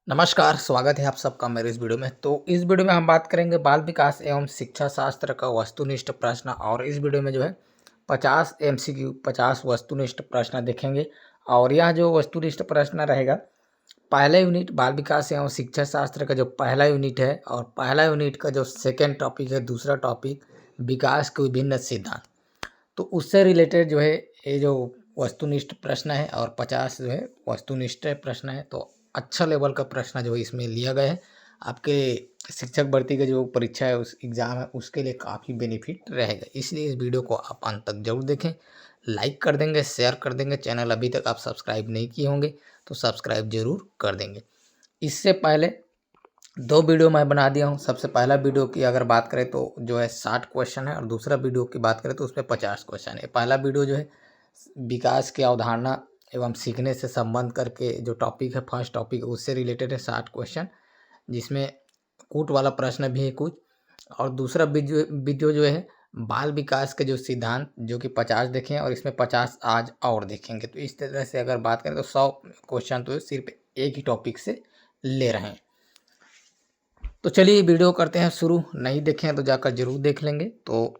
नमस्कार, स्वागत है आप सबका मेरे इस वीडियो में। तो इस वीडियो में हम बात करेंगे बाल विकास एवं शिक्षा शास्त्र का वस्तुनिष्ठ प्रश्न। और इस वीडियो में जो है 50 एमसीक्यू 50 वस्तुनिष्ठ प्रश्न देखेंगे। और यह जो वस्तुनिष्ठ प्रश्न रहेगा, पहला यूनिट बाल विकास एवं शिक्षा शास्त्र का जो पहला यूनिट है और पहला यूनिट का जो सेकेंड टॉपिक है, दूसरा टॉपिक विकास के विभिन्न सिद्धांत, तो उससे रिलेटेड जो है ये जो वस्तुनिष्ठ प्रश्न है और 50 जो है वस्तुनिष्ठ प्रश्न है। तो अच्छा लेवल का प्रश्न जो है इसमें लिया गया है। आपके शिक्षक भर्ती का जो परीक्षा है, उस एग्ज़ाम है, उसके लिए काफ़ी बेनिफिट रहेगा। इसलिए इस वीडियो को आप अंत तक जरूर देखें, लाइक कर देंगे, शेयर कर देंगे। चैनल अभी तक आप सब्सक्राइब नहीं किए होंगे तो सब्सक्राइब जरूर कर देंगे। इससे पहले दो वीडियो मैं बना दिया हूँ। सबसे पहला वीडियो की अगर बात करें तो जो है 60 क्वेश्चन है और दूसरा वीडियो की बात करें तो उसमें 50 क्वेश्चन है। पहला वीडियो जो है विकास की अवधारणा एवं सीखने से संबंध करके जो टॉपिक है, फर्स्ट टॉपिक उससे रिलेटेड है 60 क्वेश्चन, जिसमें कूट वाला प्रश्न भी है कुछ। और दूसरा वीडियो जो है बाल विकास के जो सिद्धांत, जो कि 50 देखें और इसमें 50 आज और देखेंगे। तो इस तरह से अगर बात करें तो 100 क्वेश्चन तो सिर्फ एक ही टॉपिक से ले रहे हैं। तो चलिए वीडियो करते हैं शुरू। नहीं देखे हैं तो जाकर जरूर देख लेंगे। तो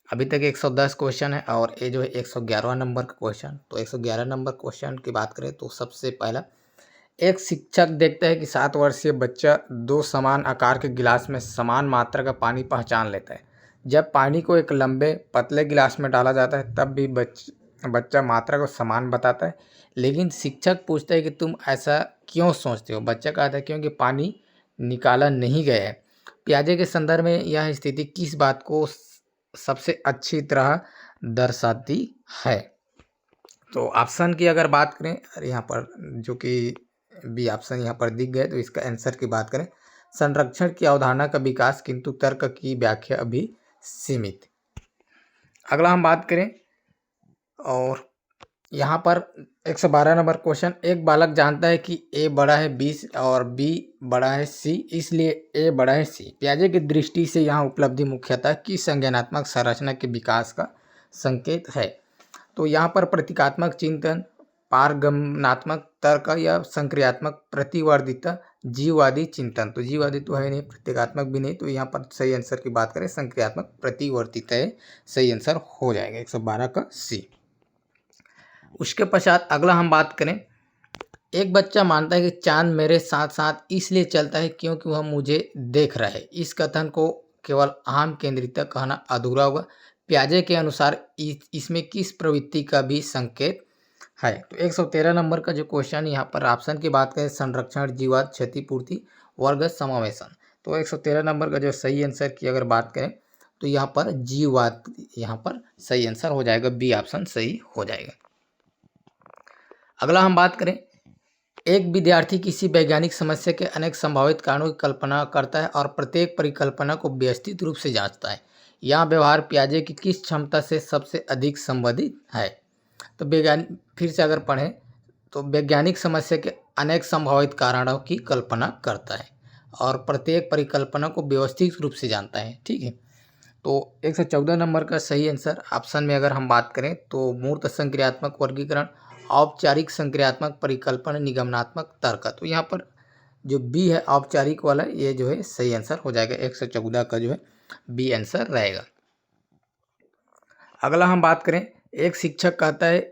अभी तक 110 क्वेश्चन है और ये जो है 111 नंबर का क्वेश्चन। तो 111 नंबर क्वेश्चन की बात करें तो सबसे पहला, एक शिक्षक देखता है कि 7 वर्षीय बच्चा 2 समान आकार के गिलास में समान मात्रा का पानी पहचान लेता है। जब पानी को एक लंबे पतले गिलास में डाला जाता है तब भी बच्चा मात्रा को समान बताता है। लेकिन शिक्षक पूछता है कि तुम ऐसा क्यों सोचते हो। बच्चा कहता है क्योंकि पानी निकाला नहीं गया है। पियाजे के संदर्भ में यह स्थिति किस बात को सबसे अच्छी तरह दर्शाती है। तो ऑप्शन की अगर बात करें, और यहाँ पर जो कि बी ऑप्शन यहाँ पर दिख गए, तो इसका आंसर की बात करें, संरक्षण की अवधारणा का विकास किंतु तर्क की व्याख्या अभी सीमित। अगला हम बात करें और यहाँ पर 112 नंबर क्वेश्चन, एक बालक जानता है कि ए बड़ा है 20 और बी बड़ा है सी, इसलिए ए बड़ा है सी। पियाजे की दृष्टि से यहाँ उपलब्धि मुख्यतः किस संज्ञानात्मक संरचना के विकास का संकेत है। तो यहाँ पर प्रतीकात्मक चिंतन, पारगमनात्मक तर्क या संक्रियात्मक प्रतिवर्दिता, जीववादी चिंतन। तो जीववादी तो है नहीं, प्रतीकात्मक भी नहीं, तो यहाँ पर सही आंसर की बात करें संक्रियात्मक प्रतिवर्तिता है, सही आंसर हो जाएगा 112 का सी। उसके पश्चात अगला हम बात करें, एक बच्चा मानता है कि चांद मेरे साथ साथ इसलिए चलता है क्योंकि वह मुझे देख रहा है। इस कथन को केवल आम केंद्रित कहना अधूरा होगा। पियाजे के अनुसार इसमें किस प्रवृत्ति का भी संकेत है। तो 113 नंबर का जो क्वेश्चन, यहाँ पर ऑप्शन की बात करें, संरक्षण, जीवात, क्षतिपूर्ति, वर्ग समावेशन। तो 113 नंबर का जो सही आंसर की अगर बात करें तो यहाँ पर जीवात यहाँ पर सही आंसर हो जाएगा, बी ऑप्शन सही हो जाएगा। अगला हम बात करें, एक विद्यार्थी किसी वैज्ञानिक समस्या के अनेक संभावित कारणों की कल्पना करता है और प्रत्येक परिकल्पना को व्यवस्थित रूप से जांचता है। यह व्यवहार पियाजे की किस क्षमता से सबसे अधिक संबंधित है। तो वैज्ञानिक, फिर से अगर पढ़ें तो वैज्ञानिक समस्या के अनेक संभावित कारणों की कल्पना करता है और प्रत्येक परिकल्पना को व्यवस्थित रूप से जानता है। ठीक है, तो 114 नंबर का सही आंसर ऑप्शन में अगर हम बात करें तो मूर्त संक्रियात्मक वर्गीकरण, औपचारिक संक्रियात्मक परिकल्पना, निगमनात्मक तर्क। तो यहाँ पर जो बी है औपचारिक वाला, ये जो है सही आंसर हो जाएगा, 114 का जो है बी आंसर रहेगा। अगला हम बात करें, एक शिक्षक कहता है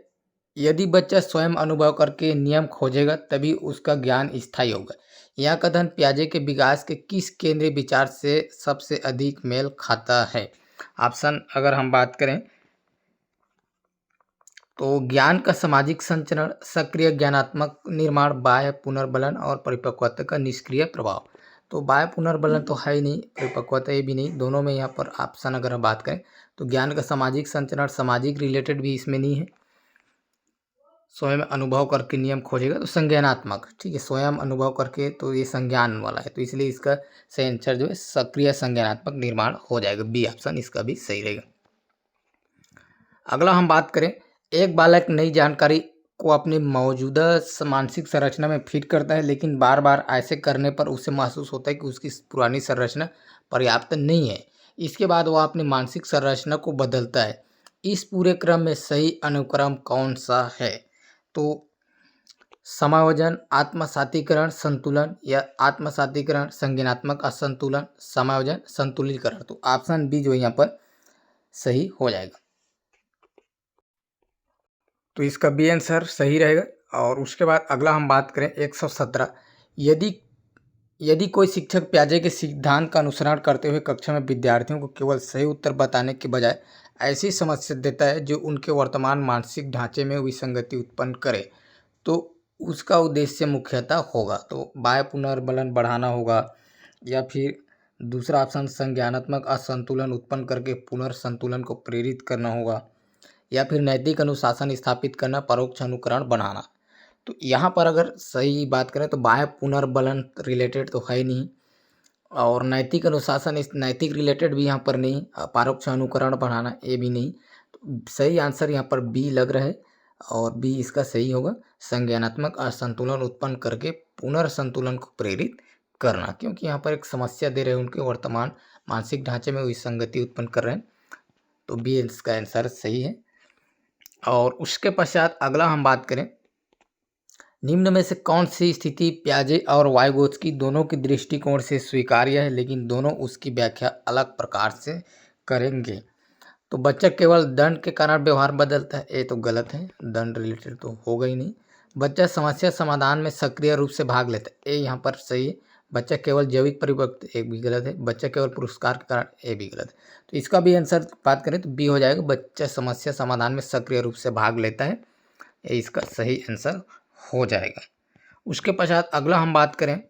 यदि बच्चा स्वयं अनुभव करके नियम खोजेगा तभी उसका ज्ञान स्थायी होगा। यह कथन पियाजे के विकास के किस केंद्रीय विचार से सबसे अधिक मेल खाता है। ऑप्शन अगर हम बात करें तो ज्ञान का सामाजिक संचरण, सक्रिय ज्ञानात्मक निर्माण, बाह्य पुनर्बलन और परिपक्वता का निष्क्रिय प्रभाव। तो बाह्य पुनर्बलन तो है ही नहीं, परिपक्वता ये भी नहीं, दोनों में यहाँ पर ऑप्शन अगर हम बात करें तो ज्ञान का सामाजिक संचरण, सामाजिक रिलेटेड भी इसमें नहीं है। स्वयं अनुभव करके नियम खोजेगा तो संज्ञानात्मक, ठीक है, स्वयं अनुभव करके तो ये संज्ञान वाला है, तो इसलिए इसका सही आंसर जो है सक्रिय संज्ञानात्मक निर्माण हो जाएगा, बी ऑप्शन इसका भी सही रहेगा। अगला हम बात करें, एक बालक नई जानकारी को अपनी मौजूदा मानसिक संरचना में फिट करता है, लेकिन बार बार ऐसे करने पर उसे महसूस होता है कि उसकी पुरानी संरचना पर्याप्त नहीं है। इसके बाद वह अपनी मानसिक संरचना को बदलता है। इस पूरे क्रम में सही अनुक्रम कौन सा है। तो समायोजन, आत्मसातीकरण, संतुलन या आत्मसातीकरण, संज्ञानात्मक असंतुलन, समायोजन, संतुलीकरण। तो ऑप्शन बी जो यहाँ पर सही हो जाएगा। तो इसका बी आंसर सही रहेगा। और उसके बाद अगला हम बात करें 117। यदि कोई शिक्षक पियाजे के सिद्धांत का अनुसरण करते हुए कक्षा में विद्यार्थियों को केवल सही उत्तर बताने के बजाय ऐसी समस्या देता है जो उनके वर्तमान मानसिक ढांचे में विसंगति उत्पन्न करे, तो उसका उद्देश्य मुख्यतः होगा तो बाह्य पुनर्बलन बढ़ाना होगा, या फिर दूसरा ऑप्शन संज्ञानात्मक असंतुलन उत्पन्न करके पुनर्संतुलन को प्रेरित करना होगा, या फिर नैतिक अनुशासन स्थापित करना, परोक्ष अनुकरण बनाना। तो यहाँ पर अगर सही बात करें तो बाह्य पुनर्बलन रिलेटेड तो है ही नहीं, और नैतिक अनुशासन इस नैतिक रिलेटेड भी यहाँ पर नहीं, परोक्ष अनुकरण बढ़ाना ये भी नहीं। तो सही आंसर यहाँ पर बी लग रहा है, और बी इसका सही होगा, संज्ञानात्मक असंतुलन उत्पन्न करके पुनर्संतुलन को प्रेरित करना, क्योंकि यहाँ पर एक समस्या दे रहे हैं, उनके वर्तमान मानसिक ढांचे में विसंगति उत्पन्न कर रहे हैं। तो बी इसका आंसर सही है। और उसके पश्चात अगला हम बात करें, निम्न में से कौन सी स्थिति पियाजे और वाइगोत्स्की दोनों के दृष्टिकोण से स्वीकार्य है, लेकिन दोनों उसकी व्याख्या अलग प्रकार से करेंगे। तो बच्चा केवल दंड के कारण व्यवहार बदलता है, ये तो गलत है, दंड रिलेटेड तो होगा ही नहीं। बच्चा समस्या समाधान में सक्रिय रूप से भाग लेता है, ये यहाँ पर सही है। बच्चा केवल जैविक परिपक्व, एक भी गलत है। बच्चा केवल पुरस्कार के कारण, ये भी गलत है। तो इसका भी आंसर बात करें तो बी हो जाएगा, बच्चा समस्या समाधान में सक्रिय रूप से भाग लेता है, ये इसका सही आंसर हो जाएगा। उसके पश्चात अगला हम बात करें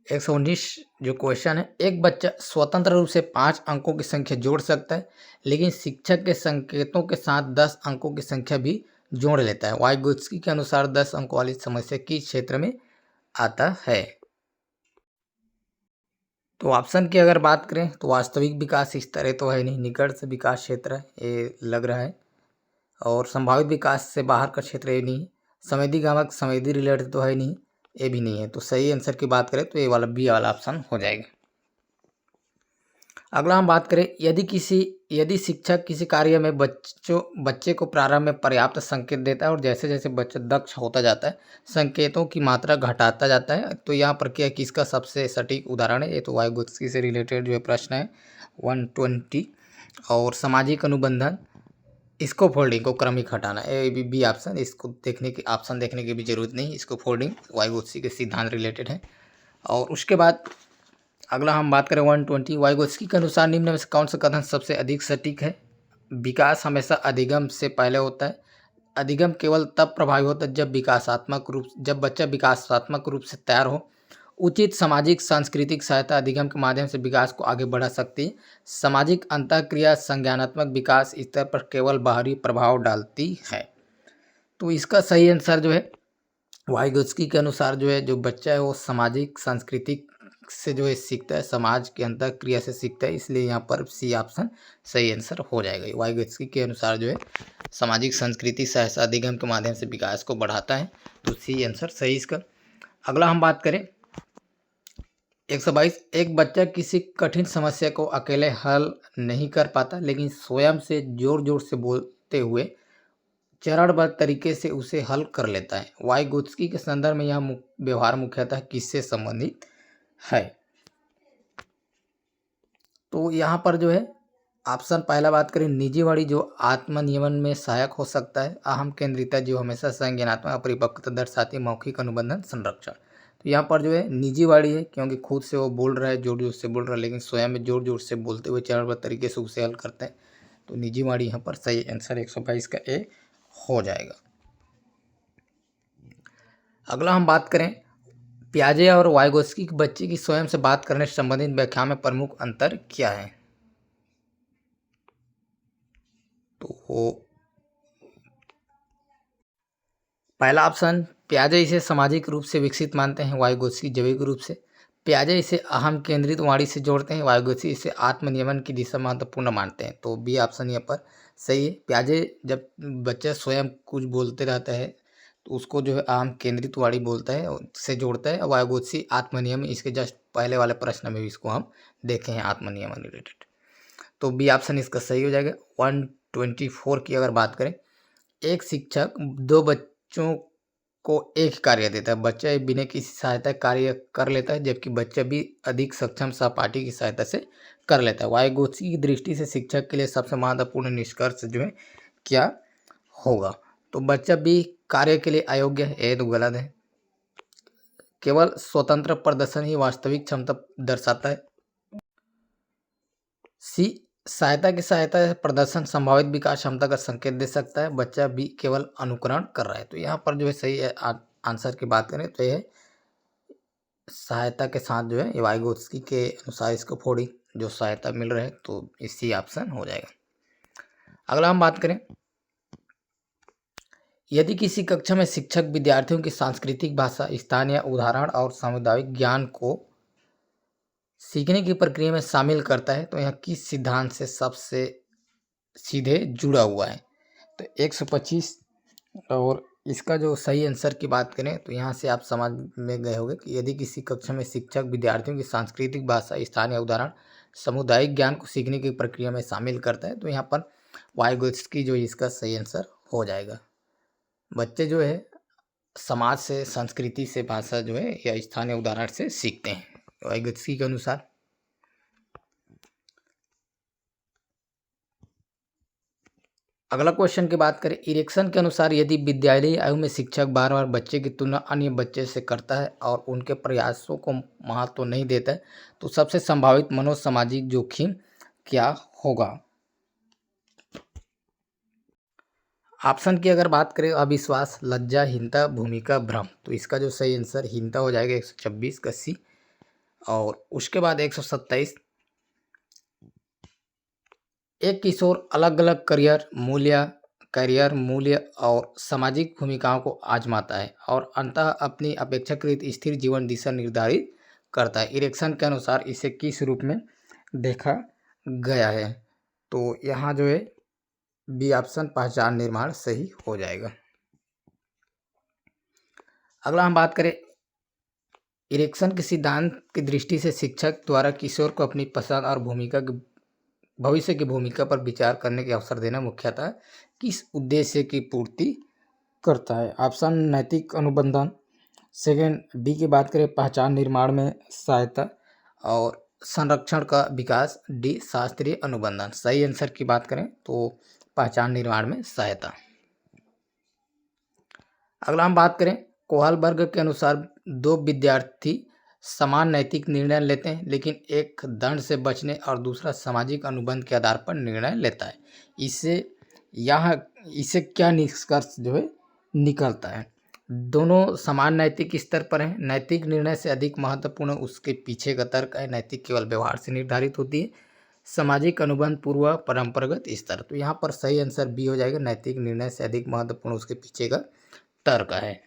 119 जो क्वेश्चन है, एक बच्चा स्वतंत्र रूप से 5 अंकों की संख्या जोड़ सकता है, लेकिन शिक्षक के संकेतों के साथ 10 अंकों की संख्या भी जोड़ लेता है। वाइगोत्स्की के अनुसार 10 अंकों वाली समस्या किस क्षेत्र में आता है? तो ऑप्शन की अगर बात करें तो वास्तविक विकास इस तरह तो है नहीं, निकट से विकास क्षेत्र है ये लग रहा है, और संभावित विकास से बाहर का क्षेत्र ये नहीं, संवेदी गामक संवेदी रिलेटेड तो है नहीं, ये भी नहीं है। तो सही आंसर की बात करें तो ये वाला बी वाला ऑप्शन हो जाएगा। अगला हम बात करें, यदि शिक्षक किसी कार्य में बच्चे को प्रारंभ में पर्याप्त संकेत देता है और जैसे जैसे बच्चा दक्ष होता जाता है संकेतों की मात्रा घटाता जाता है, तो यहाँ पर क्या किसका सबसे सटीक उदाहरण है? ये तो वाइगोत्स्की से रिलेटेड जो है प्रश्न है 120। और सामाजिक अनुबंधन, इसको फोल्डिंग को क्रमिक हटाना, ए बी ऑप्शन, इसको देखने की भी जरूरत नहीं, इसको फोल्डिंग वाइगोत्स्की के सिद्धांत रिलेटेड है। और उसके बाद अगला हम बात करें 120, वाइगोत्स्की के अनुसार निम्न में से कौन सा कथन सबसे अधिक सटीक है? विकास हमेशा अधिगम से पहले होता है। अधिगम केवल तब प्रभावी होता है जब बच्चा विकासात्मक रूप से तैयार हो। उचित सामाजिक सांस्कृतिक सहायता अधिगम के माध्यम से विकास को आगे बढ़ा सकती है। सामाजिक अंतःक्रिया संज्ञानात्मक विकास स्तर पर केवल बाहरी प्रभाव डालती है। तो इसका सही आंसर जो है वाइगोत्स्की के अनुसार जो है जो बच्चा है वो सामाजिक सांस्कृतिक से जो है सीखता है, समाज के अंतःक्रिया से सीखता है, इसलिए यहाँ पर सी ऑप्शन सही आंसर हो जाएगा। वाइगोत्स्की के अनुसार जो है सामाजिक संस्कृति सहायता अधिगम के माध्यम से विकास को बढ़ाता है, तो सी आंसर सही इसका। अगला हम बात करें 122, एक बच्चा किसी कठिन समस्या को अकेले हल नहीं कर पाता, लेकिन स्वयं से जोर जोर से बोलते हुए चरणबद्ध तरीके से उसे हल कर लेता है। वाइगोत्स्की के संदर्भ में यह व्यवहार मुख्यतः किससे संबंधित है? तो यहाँ पर जो है ऑप्शन पहला बात करें, निजीवाड़ी जो आत्मनियमन में सहायक हो सकता है। अहम केंद्रिता जो हमेशा संज्ञानात्मक अपरिपक्वता दर्शाती है। मौखिक अनुबंधन संरक्षण, तो यहाँ पर जो है निजीवाड़ी है, क्योंकि खुद से वो बोल रहा है, जोर जोर से बोल रहा है, लेकिन स्वयं में जोर जोर से बोलते हुए चरणबद्ध तरीके से उसे हल करते हैं, तो निजीवाड़ी यहाँ पर सही आंसर 122 का ए हो जाएगा। अगला हम बात करें पियाजे और वाइगोत्स्की के बच्चे की स्वयं से बात करने से संबंधित व्याख्या में प्रमुख अंतर क्या है? तो पहला ऑप्शन, पियाजे इसे सामाजिक रूप से विकसित मानते हैं, वाइगोत्स्की जैविक रूप से। पियाजे इसे अहम केंद्रित वाणी से जोड़ते हैं, वाइगोत्स्की इसे आत्मनियमन की दिशा महत्वपूर्ण मानते हैं, तो बी ऑप्शन यहाँ पर सही है। पियाजे जब बच्चा स्वयं कुछ बोलते रहता है तो उसको जो है अहम केंद्रित वाणी बोलता है से जोड़ता है। वाइगोत्स्की आत्मनियम, इसके जस्ट पहले वाले प्रश्न में भी इसको हम देखे हैं आत्मनियमन रिलेटेड, तो बी ऑप्शन इसका सही हो जाएगा। 124 की अगर बात करें, एक शिक्षक बच्चों को एक कार्य देता है, बच्चा बिना किसी सहायता कार्य कर लेता है, जबकि बच्चा भी अधिक सक्षम सहपाठी की सहायता से कर लेता है। वाइगोत्स्की की दृष्टि से शिक्षक के लिए सबसे महत्वपूर्ण निष्कर्ष जो है क्या होगा? तो बच्चा भी कार्य के लिए अयोग्य है, ये तो गलत है। केवल स्वतंत्र प्रदर्शन ही वास्तविक क्षमता दर्शाता है। सी, सहायता की सहायता से प्रदर्शन संभावित विकास क्षमता का संकेत दे सकता है, बच्चा भी केवल अनुकरण कर रहा है। तो यहाँ पर जो है सही है, आंसर की बात करें तो यह सहायता के साथ जो है वाइगोत्स्की के अनुसार इसको फोड़ी जो सहायता मिल रहा है, तो इसी ऑप्शन हो जाएगा। अगला हम बात करें, यदि किसी कक्षा में शिक्षक विद्यार्थियों की सांस्कृतिक भाषा, स्थानीय उदाहरण और सामुदायिक ज्ञान को सीखने की प्रक्रिया में शामिल करता है तो यह किस सिद्धांत से सबसे सीधे जुड़ा हुआ है? तो 125। और इसका जो सही आंसर की बात करें तो यहाँ से आप समझ में गए होंगे कि यदि किसी कक्षा में शिक्षक विद्यार्थियों की सांस्कृतिक भाषा, स्थानीय उदाहरण, सामुदायिक ज्ञान को सीखने की प्रक्रिया में शामिल करता है तो यहाँ पर वाइगोत्स्की जो इसका सही आंसर हो जाएगा। बच्चे जो है समाज से, संस्कृति से, भाषा जो है या स्थानीय उदाहरण से सीखते हैं वाइगोत्स्की के अनुसार। अगला क्वेश्चन की बात करें, इरेक्शन के अनुसार यदि विद्यालयी आयु में शिक्षक बार बार बच्चे की तुलना अन्य बच्चे से करता है और उनके प्रयासों को महत्व तो नहीं देता है तो सबसे संभावित मनोसामाजिक जोखिम क्या होगा? ऑप्शन की अगर बात करें, अविश्वास, लज्जा, हीनता, भूमिका, भ्रम, तो इसका जो सही आंसर हीनता हो जाएगा 126 का सी। और उसके बाद 127, एक किशोर अलग अलग करियर मूल्य और सामाजिक भूमिकाओं को आजमाता है और अंततः अपनी अपेक्षाकृत स्थिर जीवन दिशा निर्धारित करता है। इरेक्शन के अनुसार इसे किस रूप में देखा गया है? तो यहाँ जो है बी ऑप्शन, पहचान निर्माण सही हो जाएगा। अगला हम बात करें, इरेक्शन के सिद्धांत की दृष्टि से शिक्षक द्वारा किशोर को अपनी पसंद और भविष्य की भूमिका पर विचार करने के अवसर देना मुख्यतः किस उद्देश्य की पूर्ति करता है? ऑप्शन, नैतिक अनुबंधन। सेकेंड, डी की बात करें, पहचान निर्माण में सहायता। और संरक्षण का विकास, डी, शास्त्रीय अनुबंधन। सही आंसर की बात करें तो पहचान निर्माण में सहायता। अगला हम बात करें, कोहलबर्ग के अनुसार दो विद्यार्थी समान नैतिक निर्णय लेते हैं लेकिन एक दंड से बचने और दूसरा सामाजिक अनुबंध के आधार पर निर्णय लेता है। इसे क्या निष्कर्ष जो है निकलता है? दोनों समान नैतिक स्तर पर हैं। नैतिक निर्णय से अधिक महत्वपूर्ण उसके पीछे का तर्क है। नैतिक केवल व्यवहार से निर्धारित होती है। सामाजिक अनुबंध पूर्व परंपरागत स्तर। तो यहाँ पर सही आंसर बी हो जाएगा, नैतिक निर्णय से अधिक महत्वपूर्ण उसके पीछे का तर्क है।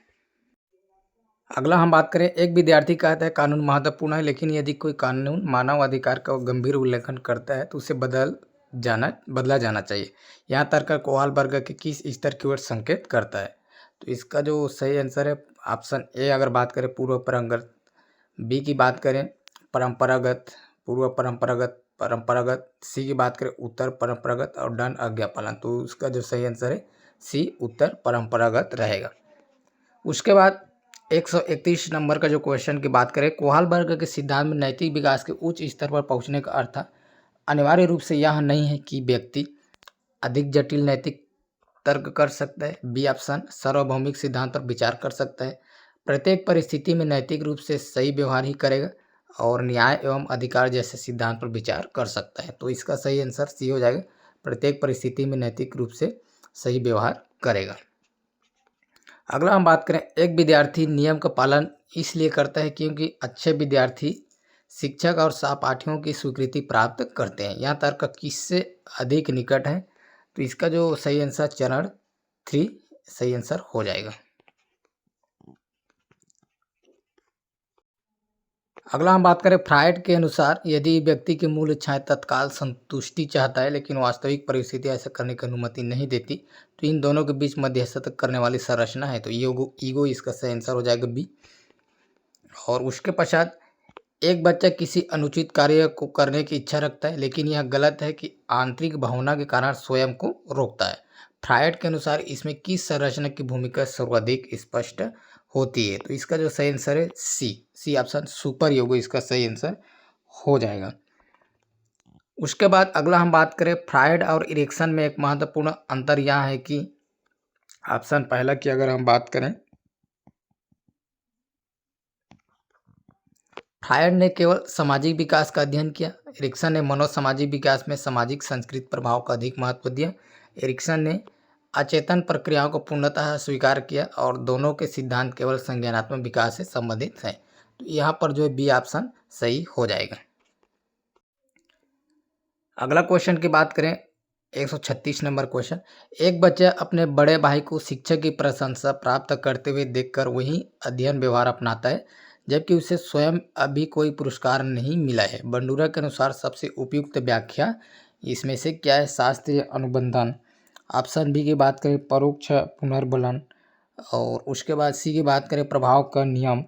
अगला हम बात करें, एक विद्यार्थी कहता है कानून महत्वपूर्ण है लेकिन यदि कोई कानून मानव अधिकार का गंभीर उल्लंघन करता है तो उसे बदला जाना चाहिए। यहाँ तर्क कोहलबर्ग के किस स्तर की ओर संकेत करता है? तो इसका जो सही आंसर है ऑप्शन ए अगर बात करें पूर्व परंपरागत, बी की बात करें परंपरागत, पूर्व परंपरागत, सी की बात करें उत्तर परंपरागत और दंड आज्ञा पालन। तो उसका जो सही आंसर है सी, उत्तर परंपरागत रहेगा। उसके बाद 131 नंबर का जो क्वेश्चन की बात करें, कोहलबर्ग के सिद्धांत में नैतिक विकास के उच्च स्तर पर पहुंचने का अर्थ अनिवार्य रूप से यह नहीं है कि व्यक्ति अधिक जटिल नैतिक तर्क कर सकता है। बी ऑप्शन, सार्वभौमिक सिद्धांत पर विचार कर सकता है, प्रत्येक परिस्थिति में नैतिक रूप से सही व्यवहार ही करेगा और न्याय एवं अधिकार जैसे सिद्धांत पर विचार कर सकता है। तो इसका सही आंसर सी हो जाएगा, प्रत्येक परिस्थिति में नैतिक रूप से सही व्यवहार करेगा। अगला हम बात करें, एक विद्यार्थी नियम का पालन इसलिए करता है क्योंकि अच्छे विद्यार्थी शिक्षक और सहपाठियों की स्वीकृति प्राप्त करते हैं। यह तर्क किससे अधिक निकट है? तो इसका जो सही आंसर चरण 3 सही आंसर हो जाएगा। अगला हम बात करें, फ्रायड के अनुसार यदि व्यक्ति की मूल इच्छाएं तत्काल संतुष्टि चाहता है लेकिन वास्तविक परिस्थिति ऐसा करने की अनुमति नहीं देती तो इन दोनों के बीच मध्यस्थता करने वाली संरचना है। तो ईगो इसका सही आंसर हो जाएगा बी। और उसके पश्चात, एक बच्चा किसी अनुचित कार्य को करने की इच्छा रखता है लेकिन यह गलत है कि आंतरिक भावना के कारण स्वयं को रोकता है। फ्रायड के अनुसार इसमें किस संरचना की भूमिका सर्वाधिक स्पष्ट होती है? तो इसका जो सही आंसर है सी ऑप्शन सुपर योग इसका सही आंसर हो जाएगा। उसके बाद अगला हम बात करें फ्रायड और इरिक्सन में एक महत्वपूर्ण अंतर यह है कि ऑप्शन पहला की अगर हम बात करें, फ्रायड ने केवल सामाजिक विकास का अध्ययन किया, इरिक्सन ने मनोसामाजिक विकास में सामाजिक संस्कृत प्रभाव का अधिक महत्व दिया। इरिक्सन ने अचेतन प्रक्रियाओं को पूर्णतः स्वीकार किया और दोनों के सिद्धांत केवल संज्ञानात्मक विकास से संबंधित हैं। तो यहाँ पर जो है बी ऑप्शन सही हो जाएगा। अगला क्वेश्चन की बात करें, 136 नंबर क्वेश्चन, एक बच्चा अपने बड़े भाई को शिक्षक की प्रशंसा प्राप्त करते हुए देखकर वही अध्ययन व्यवहार अपनाता है जबकि उसे स्वयं अभी कोई पुरस्कार नहीं मिला है। बंडूरा के अनुसार सबसे उपयुक्त व्याख्या इसमें से क्या है? शास्त्रीय अनुबंधन। ऑप्शन बी की बात करें परोक्ष पुनर्बलन, और उसके बाद सी की बात करें प्रभाव का नियम,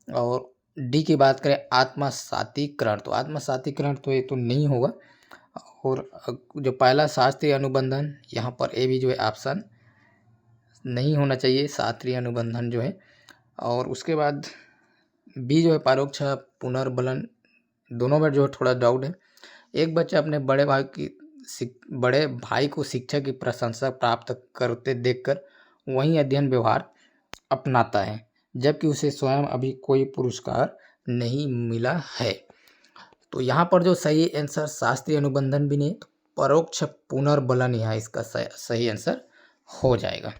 और डी की बात करें आत्मसातीकरण। तो आत्मसातीकरण तो ये तो नहीं होगा, और जो पहला शास्त्रीय अनुबंधन यहाँ पर ए भी जो है ऑप्शन नहीं होना चाहिए, शास्त्रीय अनुबंधन जो है। और उसके बाद बी जो है परोक्ष पुनर्बलन, दोनों में जो है थोड़ा डाउट है। एक बच्चा अपने बड़े भाई को शिक्षक की प्रशंसा प्राप्त करते देखकर वही अध्ययन व्यवहार अपनाता है जबकि उसे स्वयं अभी कोई पुरस्कार नहीं मिला है। तो यहाँ पर जो सही आंसर शास्त्रीय अनुबंधन भी नहीं, तो परोक्ष पुनर्बलन यहाँ इसका सही आंसर हो जाएगा।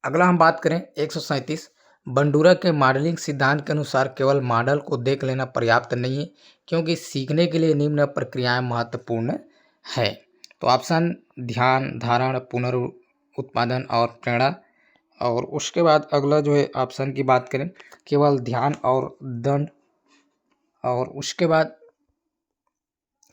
अगला हम बात करें 137, बंडूरा के मॉडलिंग सिद्धांत के अनुसार केवल मॉडल को देख लेना पर्याप्त नहीं है क्योंकि सीखने के लिए निम्न प्रक्रियाएं महत्वपूर्ण है। तो ऑप्शन ध्यान, धारण, पुनरुत्पादन और प्रेरणा। और उसके बाद अगला जो है ऑप्शन की बात करें केवल ध्यान और दंड, और उसके बाद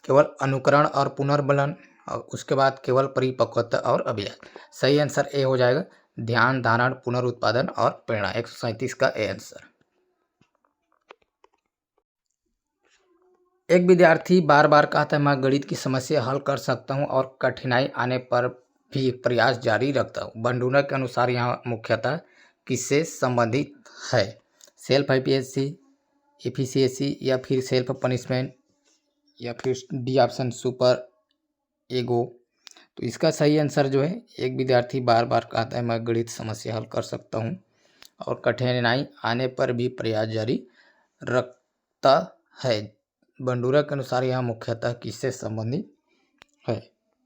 केवल अनुकरण और पुनर्बलन, और उसके बाद केवल परिपक्वता और अभ्यास। सही आंसर ए हो जाएगा, ध्यान, धारण, पुनरुत्पादन और प्रेरणा। 137 का ए आंसर। एक विद्यार्थी बार बार कहता है मैं गणित की समस्या हल कर सकता हूं और कठिनाई आने पर भी प्रयास जारी रखता हूं। बंडूरा के अनुसार यहाँ मुख्यतः किससे संबंधित है? सेल्फ एफिशिएंसी या फिर सेल्फ पनिशमेंट या फिर डी ऑप्शन सुपर ईगो। तो इसका सही आंसर जो है, एक विद्यार्थी बार बार कहता है मैं गणित समस्या हल कर सकता हूं और कठिनाई आने पर भी प्रयास जारी रखता है। बंडूरा के अनुसार यह मुख्यतः किससे संबंधित है?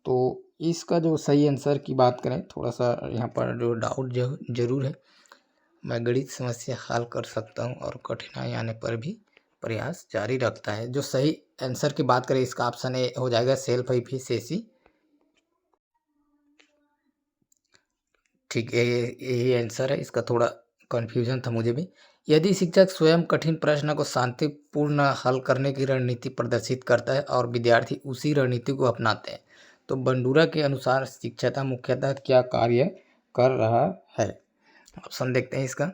तो इसका जो सही आंसर की बात करें, थोड़ा सा यहाँ पर जो डाउट जरूर है, मैं गणित समस्या हल कर सकता हूँ और कठिनाई आने पर भी प्रयास जारी रखता है। जो सही आंसर की बात करें इसका ऑप्शन ए हो जाएगा, सेल्फ एफिशिएंसी। ठीक है, यही आंसर है। इसका थोड़ा कन्फ्यूजन था मुझे भी। यदि शिक्षक स्वयं कठिन प्रश्न को शांतिपूर्ण हल करने की रणनीति प्रदर्शित करता है और विद्यार्थी उसी रणनीति को अपनाते हैं तो बंडूरा के अनुसार शिक्षक मुख्यतः क्या कार्य कर रहा है? ऑप्शन देखते हैं इसका।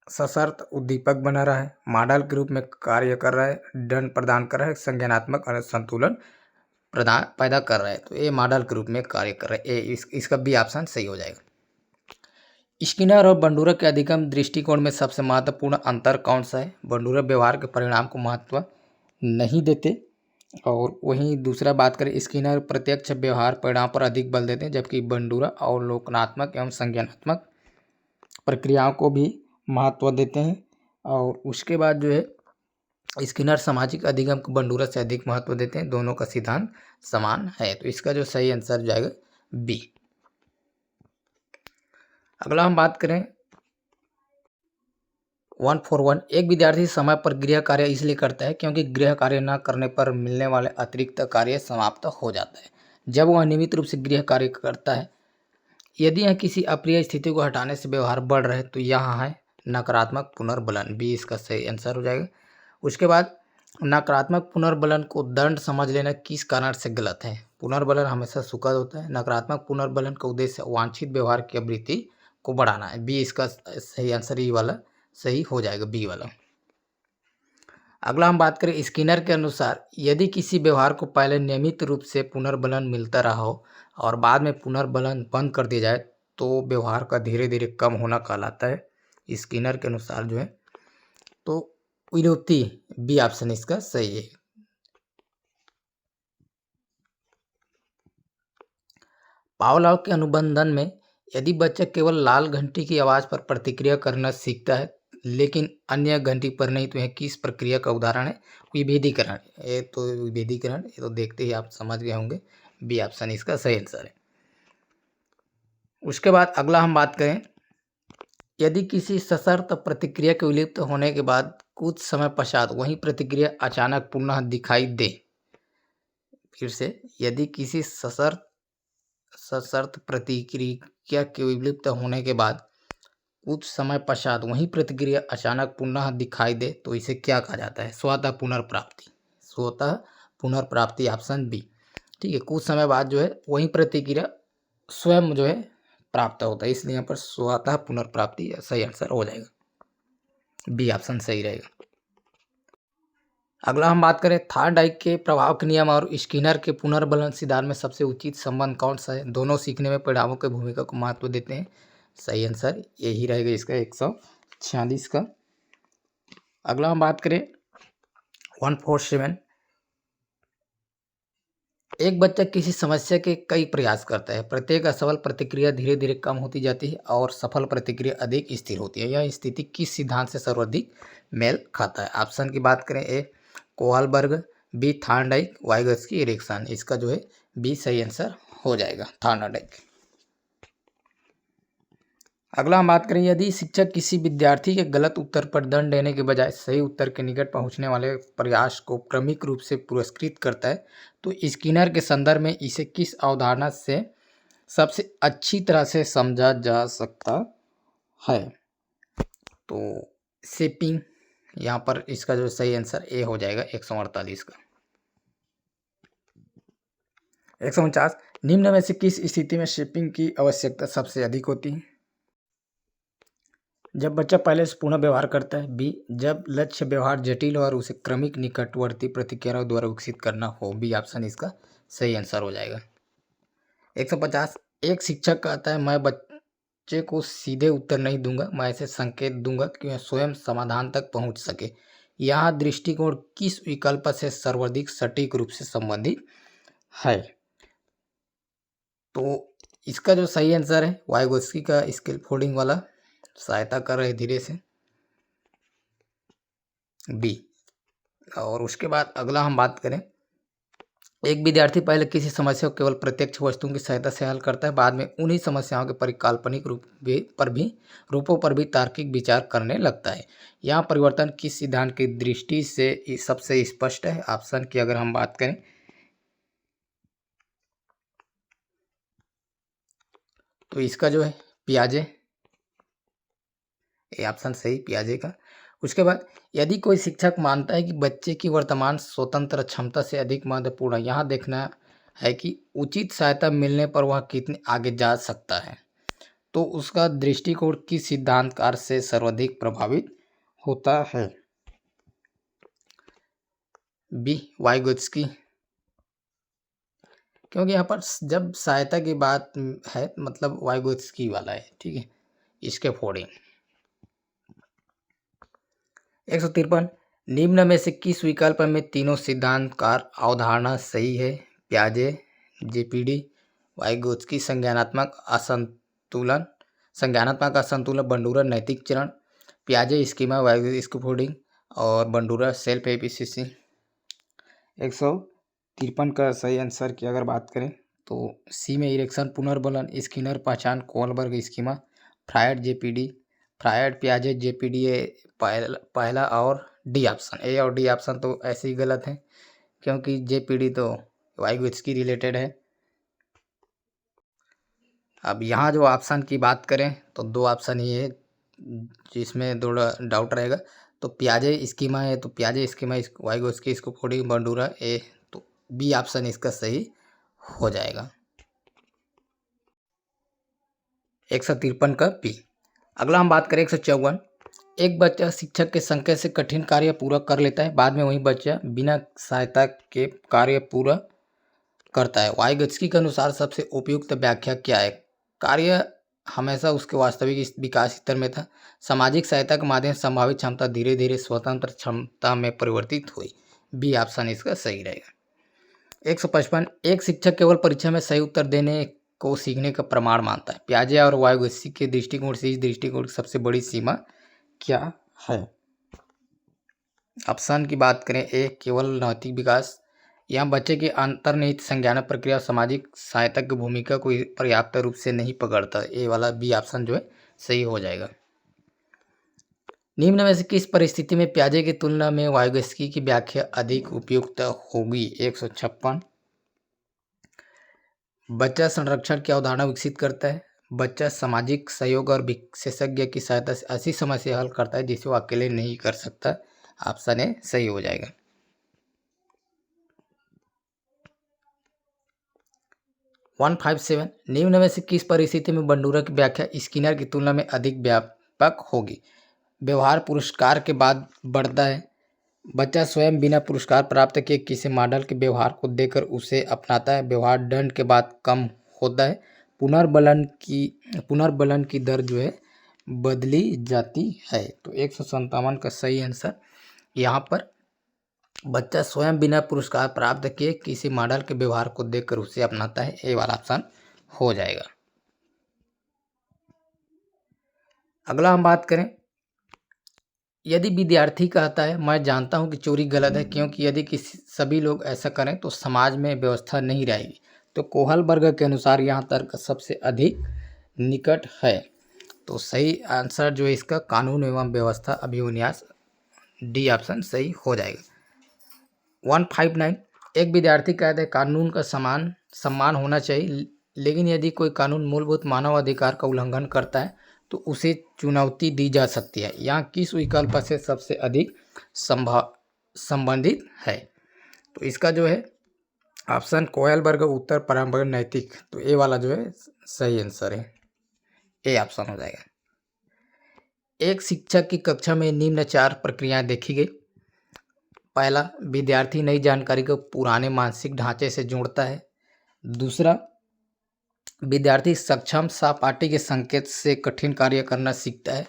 सशर्त उद्दीपक बना रहा है, मॉडल के रूप में कार्य कर रहा है, दंड प्रदान कर रहा है, संज्ञानात्मक संतुलन पैदा कर रहा है। तो ये मॉडल के रूप में कार्य कर रहा है। इसका बी ऑप्शन सही हो जाएगा। स्किनर और बंडूरा के अधिगम दृष्टिकोण में सबसे महत्वपूर्ण अंतर कौन सा है? बंडूरा व्यवहार के परिणाम को महत्व नहीं देते, और वहीं दूसरा बात करें स्किनर प्रत्यक्ष व्यवहार परिणाम पर अधिक बल देते हैं जबकि बंडूरा अवलोकनात्मक एवं संज्ञानात्मक प्रक्रियाओं को भी महत्व देते हैं। और उसके बाद जो है स्किनर सामाजिक अधिगम को बंडूरा से अधिक महत्व देते हैं, दोनों का सिद्धांत समान है। तो इसका जो सही आंसर जाएगा बी। अगला हम बात करें 141, एक विद्यार्थी समय पर गृह कार्य इसलिए करता है क्योंकि गृह कार्य न करने पर मिलने वाले अतिरिक्त कार्य समाप्त हो जाता है जब वह नियमित रूप से गृह कार्य करता है। यदि यह किसी अप्रिय स्थिति को हटाने से व्यवहार बढ़ रहा है तो यहाँ है नकारात्मक पुनर्बलन, बी इसका सही आंसर हो जाएगा। उसके बाद नकारात्मक पुनर्बलन को दंड समझ लेना किस कारण से गलत है? पुनर्बलन हमेशा सुखद होता है। नकारात्मक पुनर्बलन का उद्देश्य वांछित व्यवहार की आवृत्ति को बढ़ाना है, बी इसका सही आंसर, ई वाला सही हो जाएगा, बी वाला। अगला हम बात करें स्किनर के अनुसार, यदि किसी व्यवहार को पहले नियमित रूप से पुनर्बलन मिलता रहा हो और बाद में पुनर्बलन बंद कर दिया जाए तो व्यवहार का धीरे धीरे कम होना कहलाता है। स्किनर के अनुसार जो है तो विरोधी बी ऑप्शन इसका सही है। पावलोव के अनुबंधन में यदि बच्चा केवल लाल घंटी की आवाज़ पर प्रतिक्रिया करना सीखता है लेकिन अन्य घंटी पर नहीं, तो यह किस प्रक्रिया का उदाहरण है? विभेदीकरण। ये तो विभेदीकरण, ये तो देखते ही आप समझ गए होंगे, बी ऑप्शन इसका सही आंसर है। उसके बाद अगला हम बात करें, यदि किसी सशर्त प्रतिक्रिया के विलुप्त होने के बाद कुछ समय पश्चात वही प्रतिक्रिया अचानक पुनः दिखाई दे। फिर से, यदि किसी सशर्त प्रतिक्रिया के विलुप्त होने के बाद कुछ समय पश्चात वही प्रतिक्रिया अचानक पुनः दिखाई दे तो इसे क्या कहा जाता है? स्वतः पुनर्प्राप्ति। स्वतः पुनर्प्राप्ति ऑप्शन बी। ठीक है, कुछ समय बाद जो है वही प्रतिक्रिया स्वयं जो है प्राप्त होता है, इसलिए यहाँ पर स्वतः पुनर्प्राप्ति सही आंसर हो जाएगा, बी ऑप्शन सही रहेगा। अगला हम बात करें थॉर्नडाइक के प्रभाव के नियम और स्किनर के पुनर्बलन सिद्धांत में सबसे उचित संबंध कौन सा है? दोनों सीखने में परिणामों की भूमिका को महत्व देते हैं। सही आंसर यही रहेगा इसका 146 का। अगला हम बात करें 147, एक बच्चा किसी समस्या के कई प्रयास करता है, प्रत्येक असफल प्रतिक्रिया धीरे धीरे कम होती जाती है और सफल प्रतिक्रिया अधिक स्थिर होती है। यह स्थिति किस सिद्धांत से सर्वाधिक मेल खाता है? ऑप्शन की बात करें, A Kohlberg, B Thorndike, Vygotsky, Erikson. इसका जो है बी सही आंसर हो जाएगा, थॉर्नडाइक। अगला हम बात करें, यदि शिक्षक किसी विद्यार्थी के गलत उत्तर पर दंड देने के बजाय सही उत्तर के निकट पहुंचने वाले प्रयास को क्रमिक रूप से पुरस्कृत करता है तो स्किनर के संदर्भ में इसे किस अवधारणा से सबसे अच्छी तरह से समझा जा सकता है? तो शेपिंग, यहाँ पर इसका जो सही आंसर ए हो जाएगा 148 का। 149, निम्न में से किस स्थिति में शेपिंग की आवश्यकता सबसे अधिक होती है? जब बच्चा पहले से पुनः व्यवहार करता है, बी जब लक्ष्य व्यवहार जटिल और उसे क्रमिक निकटवर्ती प्रतिक्रियाओं द्वारा विकसित करना हो, बी ऑप्शन इसका सही आंसर हो जाएगा। 150, एक शिक्षक कहता है मैं बच्चे को सीधे उत्तर नहीं दूंगा, मैं ऐसे संकेत दूंगा कि वह स्वयं समाधान तक पहुंच सके। यहाँ दृष्टिकोण किस विकल्प से सर्वाधिक सटीक रूप से संबंधित है? तो इसका जो सही आंसर है वाइगोत्स्की का स्केल फोल्डिंग वाला सहायता कर रहे धीरे से, बी। और उसके बाद अगला हम बात करें, एक विद्यार्थी पहले किसी समस्या को केवल प्रत्यक्ष वस्तुओं की सहायता से हल करता है, बाद में उन्हीं समस्याओं के परिकल्पनिक रूपों पर भी तार्किक विचार करने लगता है। यहाँ परिवर्तन किस सिद्धांत की दृष्टि से सबसे स्पष्ट है? ऑप्शन की अगर हम बात करें तो इसका जो है पियाजे, ये ऑप्शन सही पियाजे का। उसके बाद यदि कोई शिक्षक मानता है कि बच्चे की वर्तमान स्वतंत्र क्षमता से अधिक महत्वपूर्ण है, यहाँ देखना है कि उचित सहायता मिलने पर वह कितने आगे जा सकता है, तो उसका दृष्टिकोण किस सिद्धांतकार से सर्वाधिक प्रभावित होता है? बी वाइगोत्स्की, क्योंकि यहाँ पर जब सहायता की बात है मतलब वाइगोत्स्की वाला है, ठीक है, इसके फोर्डिंग। 153, निम्न में से किस विकल्प में तीनों सिद्धांतकार अवधारणा सही है? पियाजे, जेपीडी, वाइगोत्स्की। संज्ञानात्मक असंतुलन, बंडूरा नैतिक चरण, पियाजे स्कीमा, वाइगोत्स्की स्कैफोल्डिंग और बंडूरा सेल्फ एफिशिएंसी। 153 का सही आंसर की अगर बात करें तो सी में इरेक्शन पुनर्बलन, स्किनर पहचान, Kohlberg schema, Freud JPD, Freud पियाजे JPD पहला और डी ऑप्शन, ए और डी ऑप्शन तो ऐसे ही गलत है क्योंकि जेपीडी तो वाइगोत्स्की रिलेटेड है। अब यहाँ जो ऑप्शन की बात करें तो दो ऑप्शन ही है जिसमें थोड़ा डाउट रहेगा, तो पियाजे स्कीमा है तो पियाजे स्कीमा, वाइगोत्स्की स्कैफोल्डिंग, बंडूरा ए, तो बी ऑप्शन इसका सही हो जाएगा। 153 का बी। अगला हम बात करें 154, एक बच्चा शिक्षक के संकेत से कठिन कार्य पूरा कर लेता है, बाद में वही बच्चा बिना सहायता के कार्य पूरा करता है। वाइगत्स्की के अनुसार सबसे उपयुक्त व्याख्या क्या है? कार्य हमेशा उसके वास्तविक विकास स्तर में था। सामाजिक सहायता के माध्यम से संभावित क्षमता धीरे धीरे स्वतंत्र क्षमता में परिवर्तित हुई। बी ऑप्शन इसका सही रहेगा। 155 एक शिक्षक केवल परीक्षा में सही उत्तर देने को सीखने का प्रमाण मानता है। पियाजे और वाइगोत्स्की के दृष्टिकोण से इस दृष्टिकोण की सबसे बड़ी सीमा क्या है? ऑप्शन की बात करें, ए केवल नैतिक विकास। यहाँ बच्चे की अंतर्निहित संज्ञान प्रक्रिया सामाजिक सहायता की भूमिका को पर्याप्त रूप से नहीं पकड़ता। ए वाला बी ऑप्शन जो है सही हो जाएगा। निम्न में से किस परिस्थिति में पियाजे की तुलना में वाइगोत्स्की की व्याख्या अधिक उपयुक्त होगी? 156 बच्चा संरक्षण की अवधारणा विकसित करता है। बच्चा सामाजिक सहयोग और विशेषज्ञ की सहायता से ऐसी समस्या हल करता है जिसे वो अकेले नहीं कर सकता। ऑप्शन ए सही हो जाएगा। 157 निम्न में से किस परिस्थिति में बंडूरा की व्याख्या स्किनर की तुलना में अधिक व्यापक होगी? व्यवहार पुरस्कार के बाद बढ़ता है। बच्चा स्वयं बिना पुरस्कार प्राप्त किए किसी मॉडल के व्यवहार को देखकर उसे अपनाता है। व्यवहार दंड के बाद कम होता है। पुनर्बलन की दर जो है बदली जाती है। तो 157 का सही आंसर यहाँ पर बच्चा स्वयं बिना पुरस्कार प्राप्त किए किसी मॉडल के व्यवहार को देखकर उसे अपनाता है। ए वाला ऑप्शन हो जाएगा। अगला हम बात करें, यदि विद्यार्थी कहता है मैं जानता हूं कि चोरी गलत है क्योंकि यदि सभी लोग ऐसा करें तो समाज में व्यवस्था नहीं रहेगी, तो कोहलबर्ग के अनुसार यहाँ तर्क सबसे अधिक निकट है। तो सही आंसर जो है इसका कानून एवं व्यवस्था अभिविन्यास, डी ऑप्शन सही हो जाएगा। 159 एक विद्यार्थी कहता है कानून का सम्मान होना चाहिए, लेकिन यदि कोई कानून मूलभूत मानव अधिकार का उल्लंघन करता है तो उसे चुनौती दी जा सकती है। यहाँ किस विकल्प से सबसे अधिक संबंधित है? तो इसका जो है ऑप्शन कोहलबर्ग उत्तर परंपरागत नैतिक, तो ए वाला जो है सही आंसर है। ए ऑप्शन हो जाएगा। एक शिक्षक की कक्षा में निम्न 4 प्रक्रियाएं देखी गई। पहला, विद्यार्थी नई जानकारी को पुराने मानसिक ढांचे से जोड़ता है। दूसरा, विद्यार्थी सक्षम सहपाठी के संकेत से कठिन कार्य करना सीखता है।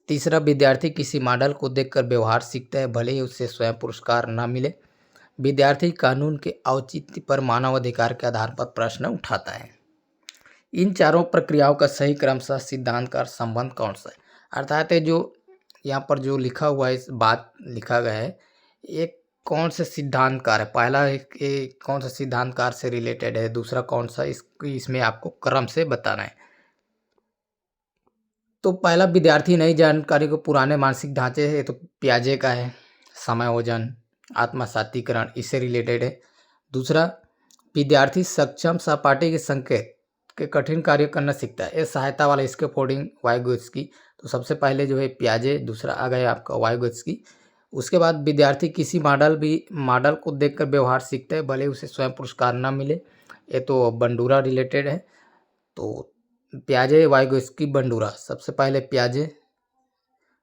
तीसरा, विद्यार्थी किसी मॉडल को देखकर व्यवहार सीखता है, भले ही उससे स्वयं पुरस्कार न मिले। विद्यार्थी कानून के औचित्य पर मानवाधिकार के आधार पर प्रश्न उठाता है। इन चारों प्रक्रियाओं का सही क्रमशः सिद्धांत का संबंध कौन सा है? अर्थात जो यहाँ पर जो लिखा हुआ है, इस बात लिखा गया है, एक कौन से सिद्धांतकार है? पहला एक कौन सा सिद्धांतकार से रिलेटेड है, दूसरा कौन सा, इसमें आपको क्रम से बताना है। तो पहला, विद्यार्थी नई जानकारी को पुराने मानसिक ढांचे है, तो पियाजे का है, समायोजन आत्मसातीकरण, इससे रिलेटेड है। दूसरा, विद्यार्थी सक्षम सहपाठी के संकेत के कठिन कार्य करना सीखता है, ये सहायता वाला स्कैफोल्डिंग वाइगोत्स्की। तो सबसे पहले जो है पियाजे, दूसरा आ गया आपका वाइगोत्स्की। उसके बाद विद्यार्थी किसी मॉडल को देखकर व्यवहार सीखता है, भले उसे स्वयं पुरस्कार न मिले, ये तो बंडूरा रिलेटेड है। तो पियाजे, वाइगोत्स्की, बंडूरा, सबसे पहले पियाजे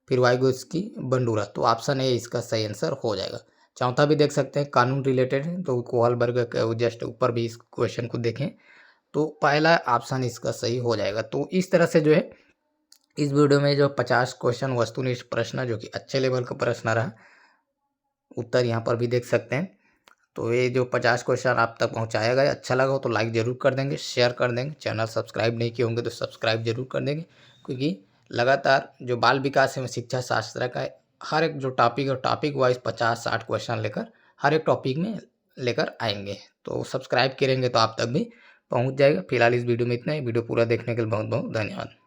फिर वाइगोत्स्की, बंडूरा, तो ऑप्शन ए इसका सही आंसर हो जाएगा। चौथा भी देख सकते हैं, कानून रिलेटेड है, तो कोहलबर्ग के जस्ट ऊपर भी इस क्वेश्चन को देखें, तो पहला ऑप्शन इसका सही हो जाएगा। तो इस तरह से जो है इस वीडियो में जो 50 क्वेश्चन वस्तुनिष्ठ प्रश्न, जो कि अच्छे लेवल का प्रश्न रहा, उत्तर यहाँ पर भी देख सकते हैं। तो ये जो 50 क्वेश्चन आप तक पहुँचाया गया, अच्छा लगा हो तो लाइक ज़रूर कर देंगे, शेयर कर देंगे, चैनल सब्सक्राइब नहीं किए होंगे तो सब्सक्राइब जरूर कर देंगे, क्योंकि लगातार जो बाल विकास एवं शिक्षा शास्त्र का हर एक जो टॉपिक है, टॉपिक वाइज 50-60 क्वेश्चन लेकर हर एक टॉपिक में लेकर आएंगे। तो सब्सक्राइब करेंगे तो आप तक भी पहुंच जाएगा। फिलहाल इस वीडियो में इतना ही। वीडियो पूरा देखने के लिए बहुत बहुत धन्यवाद।